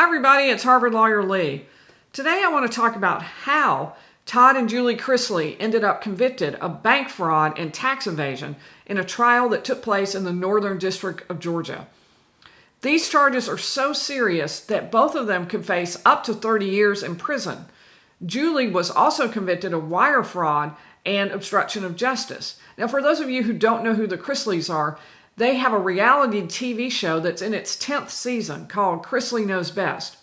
Hi everybody, it's Harvard lawyer Lee. Today I want to talk about how Todd and Julie Chrisley ended up convicted of bank fraud and tax evasion in a trial that took place in the Northern District of Georgia. These charges are so serious that both of them could face up to 30 years in prison. Julie was also convicted of wire fraud and obstruction of justice. Now, for those of you who don't know who the Chrisleys are, they have a reality TV show that's in its 10th season called Chrisley Knows Best.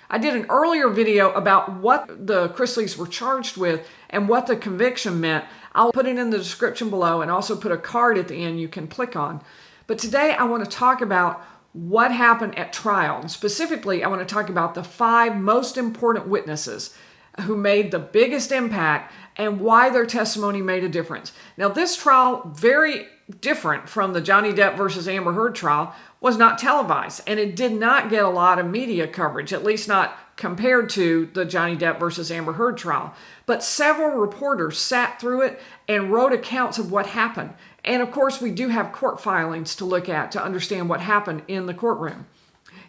I did an earlier video about what the Chrisleys were charged with and what the conviction meant. I'll put it in the description below and also put a card at the end you can click on. But today I want to talk about what happened at trial. And specifically, I want to talk about the 5 most important witnesses who made the biggest impact and why their testimony made a difference. Now, this trial, very different from the Johnny Depp versus Amber Heard trial, was not televised, and it did not get a lot of media coverage, at least not compared to the Johnny Depp versus Amber Heard trial. But several reporters sat through it and wrote accounts of what happened. And of course, we do have court filings to look at to understand what happened in the courtroom.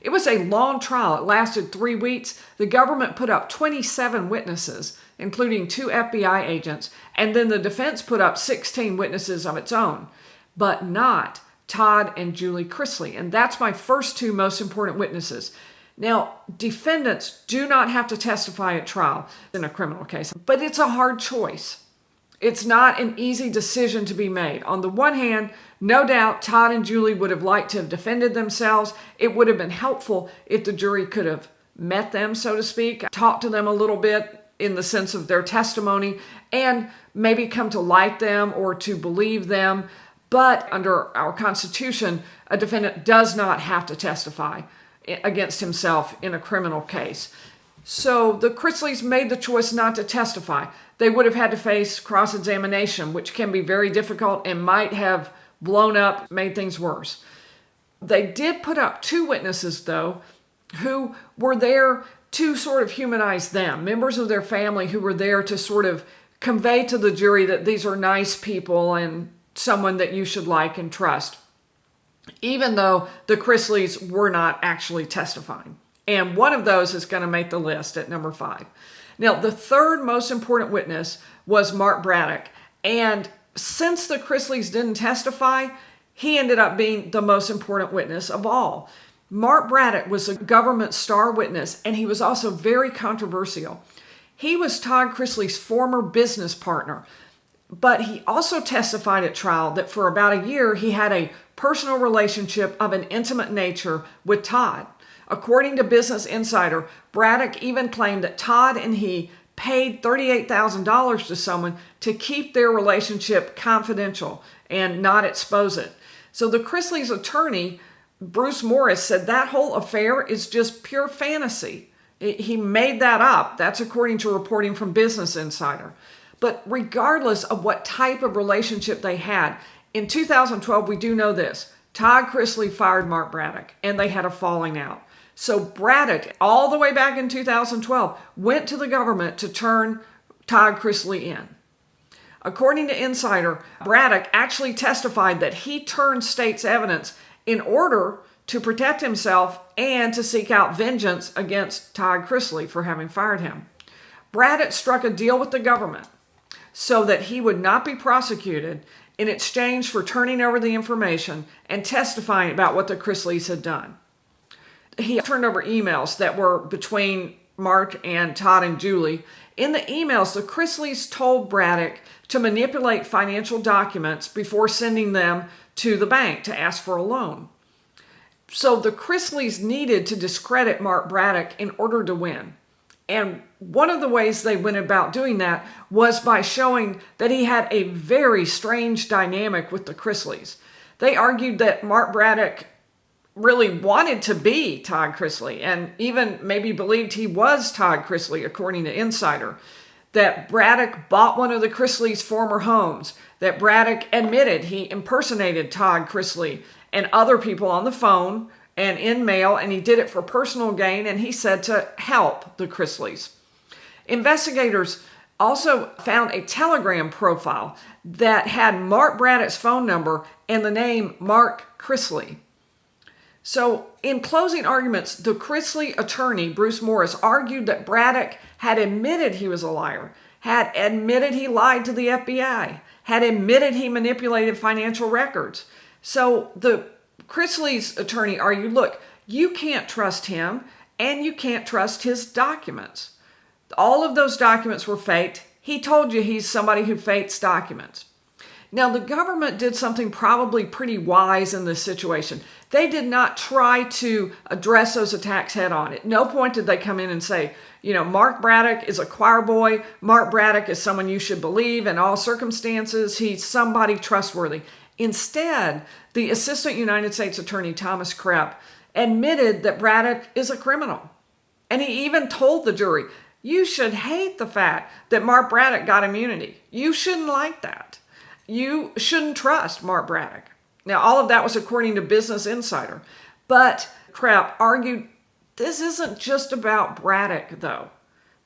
It was a long trial. It lasted 3 weeks. The government put up 27 witnesses, including 2 FBI agents, and then the defense put up 16 witnesses of its own, but not Todd and Julie Chrisley. And that's my first 2 most important witnesses. Now, defendants do not have to testify at trial in a criminal case, but it's a hard choice. It's not an easy decision to be made. On the one hand, no doubt Todd and Julie would have liked to have defended themselves. It would have been helpful if the jury could have met them, so to speak, talked to them a little bit in the sense of their testimony, and maybe come to like them or to believe them. But under our Constitution, a defendant does not have to testify against himself in a criminal case. So the Chrisleys made the choice not to testify. They would have had to face cross-examination, which can be very difficult and might have blown up, made things worse. They did put up 2 witnesses, though, who were there to sort of humanize them, members of their family who were there to sort of convey to the jury that these are nice people and someone that you should like and trust, even though the Chrisleys were not actually testifying. And one of those is going to make the list at number 5. Now, the 3rd most important witness was Mark Braddock. And since the Chrisleys didn't testify, he ended up being the most important witness of all. Mark Braddock was a government star witness, and he was also very controversial. He was Todd Chrisley's former business partner, but he also testified at trial that for about a year he had a personal relationship of an intimate nature with Todd. According to Business Insider, Braddock even claimed that Todd and he paid $38,000 to someone to keep their relationship confidential and not expose it. So the Chrisleys' attorney, Bruce Morris, said that whole affair is just pure fantasy. He made that up. That's according to reporting from Business Insider. But regardless of what type of relationship they had, in 2012, we do know this. Todd Chrisley fired Mark Braddock, and they had a falling out. So Braddock, all the way back in 2012, went to the government to turn Todd Chrisley in. According to Insider, Braddock actually testified that he turned state's evidence in order to protect himself and to seek out vengeance against Todd Chrisley for having fired him. Braddock struck a deal with the government so that he would not be prosecuted in exchange for turning over the information and testifying about what the Chrisleys had done. He turned over emails that were between Mark and Todd and Julie. In the emails, the Chrisleys told Braddock to manipulate financial documents before sending them to the bank to ask for a loan. So the Chrisleys needed to discredit Mark Braddock in order to win. And one of the ways they went about doing that was by showing that he had a very strange dynamic with the Chrisleys. They argued that Mark Braddock really wanted to be Todd Chrisley and even maybe believed he was Todd Chrisley, according to Insider. That Braddock bought one of the Chrisleys' former homes. That Braddock admitted he impersonated Todd Chrisley and other people on the phone and in mail, and he did it for personal gain, and he said to help the Chrisleys. Investigators also found a Telegram profile that had Mark Braddock's phone number and the name Mark Chrisley. So in closing arguments, the Chrisley attorney, Bruce Morris, argued that Braddock had admitted he was a liar, had admitted he lied to the FBI, had admitted he manipulated financial records. So the Chrisley's attorney argued, look, you can't trust him and you can't trust his documents. All of those documents were faked. He told you he's somebody who fakes documents. Now, the government did something probably pretty wise in this situation. They did not try to address those attacks head on. At no point did they come in and say, Mark Braddock is a choir boy. Mark Braddock is someone you should believe in all circumstances. He's somebody trustworthy. Instead, the Assistant United States Attorney, Thomas Krepp, admitted that Braddock is a criminal. And he even told the jury, you should hate the fact that Mark Braddock got immunity. You shouldn't like that. You shouldn't trust Mark Braddock. Now, all of that was according to Business Insider. But Krepp argued this isn't just about Braddock, though,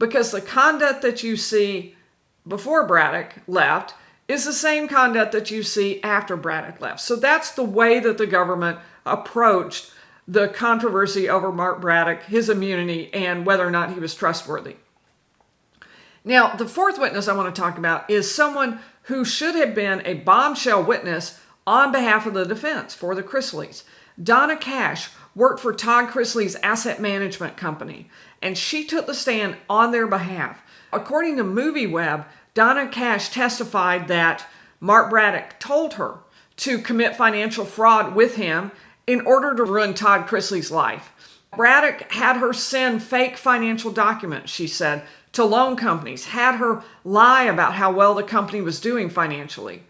because the conduct that you see before Braddock left is the same conduct that you see after Braddock left. So that's the way that the government approached the controversy over Mark Braddock, his immunity, and whether or not he was trustworthy. Now, the fourth witness I want to talk about is someone who should have been a bombshell witness on behalf of the defense for the Chrisleys. Donna Cash worked for Todd Chrisley's asset management company, and she took the stand on their behalf. According to MovieWeb, Donna Cash testified that Mark Braddock told her to commit financial fraud with him in order to ruin Todd Chrisley's life. Braddock had her send fake financial documents, she said, to loan companies, had her lie about how well the company was doing financially.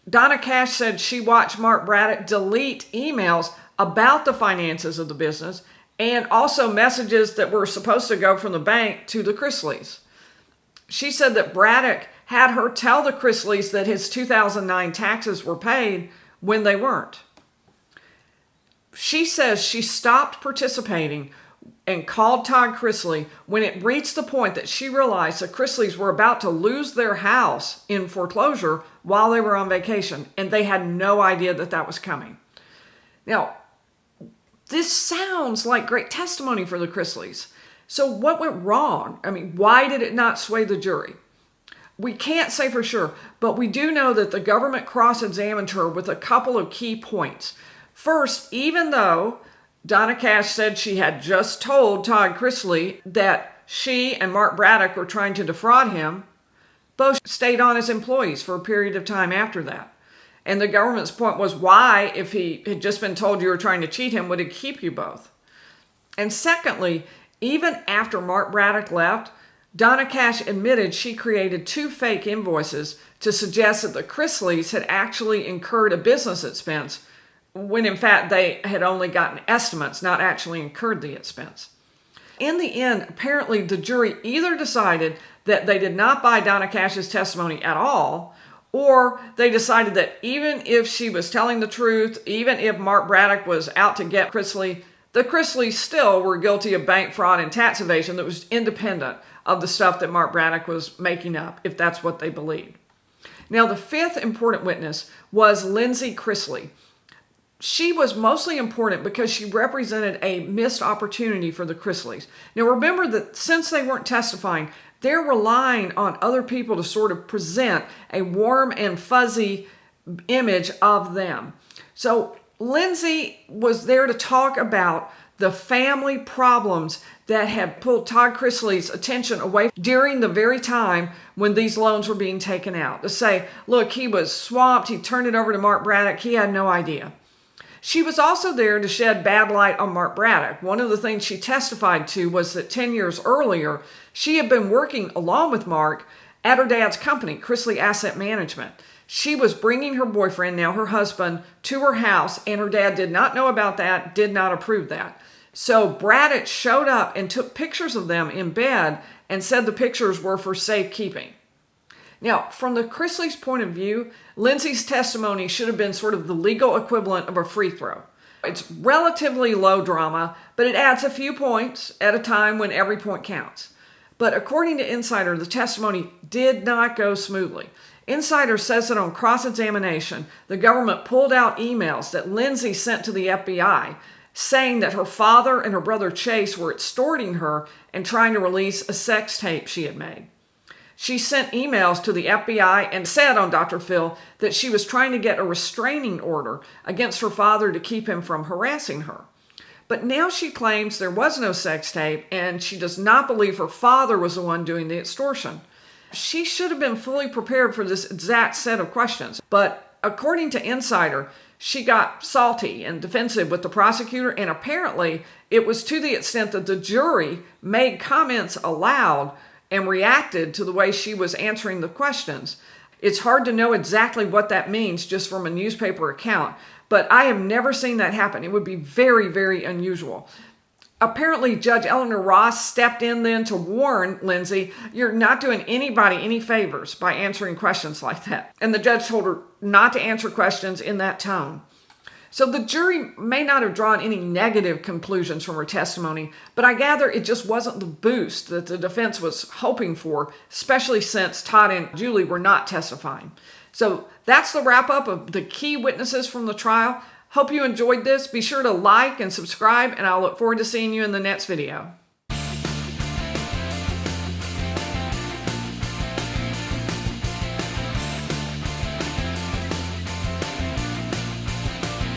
Donna Cash said she watched Mark Braddock delete emails about the finances of the business and also messages that were supposed to go from the bank to the Chrisleys. She said that Braddock had her tell the Chrisleys that his 2009 taxes were paid when they weren't. She says she stopped participating and called Todd Chrisley when it reached the point that she realized the Chrisleys were about to lose their house in foreclosure while they were on vacation, and they had no idea that that was coming. Now, this sounds like great testimony for the Chrisleys. So what went wrong? Why did it not sway the jury? We can't say for sure, but we do know that the government cross-examined her with a couple of key points. First, even though Donna Cash said she had just told Todd Chrisley that she and Mark Braddock were trying to defraud him, both stayed on as employees for a period of time after that. And the government's point was, why, if he had just been told you were trying to cheat him, would it keep you both? And secondly, even after Mark Braddock left, Donna Cash admitted she created 2 fake invoices to suggest that the Chrisleys had actually incurred a business expense when in fact they had only gotten estimates, not actually incurred the expense. In the end, apparently the jury either decided that they did not buy Donna Cash's testimony at all, or they decided that even if she was telling the truth, even if Mark Braddock was out to get Chrisley, the Chrisleys still were guilty of bank fraud and tax evasion that was independent of the stuff that Mark Braddock was making up, if that's what they believed. Now, the fifth important witness was Lindsay Chrisley. She was mostly important because she represented a missed opportunity for the Chrisleys. Now, remember that since they weren't testifying, they're relying on other people to sort of present a warm and fuzzy image of them. So Lindsay was there to talk about the family problems that had pulled Todd Chrisley's attention away during the very time when these loans were being taken out. To say, look, he was swamped, he turned it over to Mark Braddock, he had no idea. She was also there to shed bad light on Mark Braddock. One of the things she testified to was that 10 years earlier, she had been working along with Mark at her dad's company, Chrisley Asset Management. She was bringing her boyfriend, now her husband, to her house, and her dad did not know about that, did not approve that. So Braddock showed up and took pictures of them in bed and said the pictures were for safekeeping. Now, from the Chrisley's point of view, Lindsay's testimony should have been sort of the legal equivalent of a free throw. It's relatively low drama, but it adds a few points at a time when every point counts. But according to Insider, the testimony did not go smoothly. Insider says that on cross-examination, the government pulled out emails that Lindsay sent to the FBI saying that her father and her brother Chase were extorting her and trying to release a sex tape she had made. She sent emails to the FBI and said on Dr. Phil that she was trying to get a restraining order against her father to keep him from harassing her. But now she claims there was no sex tape and she does not believe her father was the one doing the extortion. She should have been fully prepared for this exact set of questions. But according to Insider, she got salty and defensive with the prosecutor, and apparently it was to the extent that the jury made comments aloud and reacted to the way she was answering the questions. It's hard to know exactly what that means just from a newspaper account, but I have never seen that happen. It would be very, very unusual. Apparently, Judge Eleanor Ross stepped in then to warn Lindsay, you're not doing anybody any favors by answering questions like that. And the judge told her not to answer questions in that tone. So the jury may not have drawn any negative conclusions from her testimony, but I gather it just wasn't the boost that the defense was hoping for, especially since Todd and Julie were not testifying. So that's the wrap up of the key witnesses from the trial. Hope you enjoyed this. Be sure to like and subscribe, and I'll look forward to seeing you in the next video.